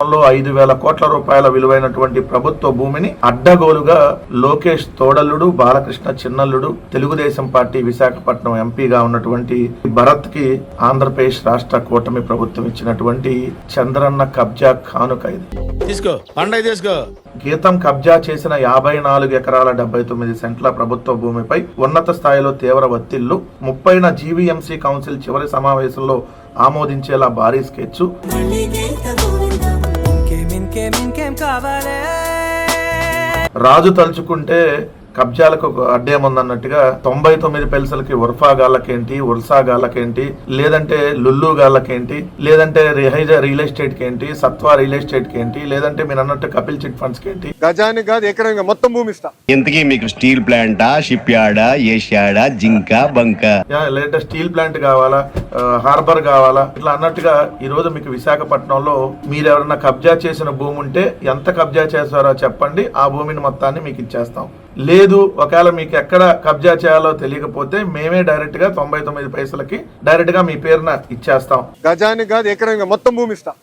5,000 కోట్ల రూపాయల విలువైనటువంటి ప్రభుత్వ భూమిని అడ్డగోలుగా లోకేష్ తోడల్లుడు బాలకృష్ణ చిన్నల్లుడు తెలుగుదేశం పార్టీ విశాఖపట్నం ఎంపీగా ఉన్నటువంటి భరత్ కి ఆంధ్రప్రదేశ్ రాష్ట్ర కూటమి ప్రభుత్వం ఇచ్చినటువంటి చంద్రన్న కబ్జా కానుక ఇది. గీతం కబ్జా చేసిన 54 ఎకరాల 79 సెంట్ల ప్రభుత్వ భూమిపై ఉన్నత స్థాయిలో తీవ్ర ఒత్తిళ్లు 30న జీవీఎంసీ కౌన్సిల్ చివరి సమావేశంలో ఆమోదించేలా భారీ స్కెచ్. రాజు తలుచుకుంటే కబ్జాలకు అడ్డేముందన్నట్టుగా 99 పెల్సలకి ఉర్ఫా గాళ్ళకేంటి ఉర్సా గాళ్ళకేంటి లేదంటే లుల్లు గాళ్ళకేంటి లేదంటే రిహైజా real estate కేంటి Satva real estate కేంటి లేదంటే మీరు అన్నట్టు కపిల్ చిట్ ఫండ్స్ కేంటి గజాని కాదు ఎకరంగా మొత్తం భూమి ఇస్తా. ఇంతకీ మీకు స్టీల్ ప్లాంటా షిప్ యార్డా ఏషియాడా జింక బంక లేదంటే స్టీల్ ప్లాంట్ కావాలా హార్బర్ కావాలా ఇట్లా అన్నట్టుగా ఈ రోజు మీకు విశాఖపట్నంలో మీరు ఎవరన్నా కబ్జా చేసిన భూమి ఉంటే ఎంత కబ్జా చేస్తారో చెప్పండి, ఆ భూమిని మొత్తాన్ని మీకు ఇచ్చేస్తాం. లేదు ఒకవేళ మీకు ఎక్కడ కబ్జా చేయాలో తెలియకపోతే మేమే డైరెక్ట్ గా 99 పైసలకి డైరెక్ట్ గా మీ పేరున ఇచ్చేస్తాం. గజాని కాదు ఎకరంగా మొత్తం భూమి ఇస్తా.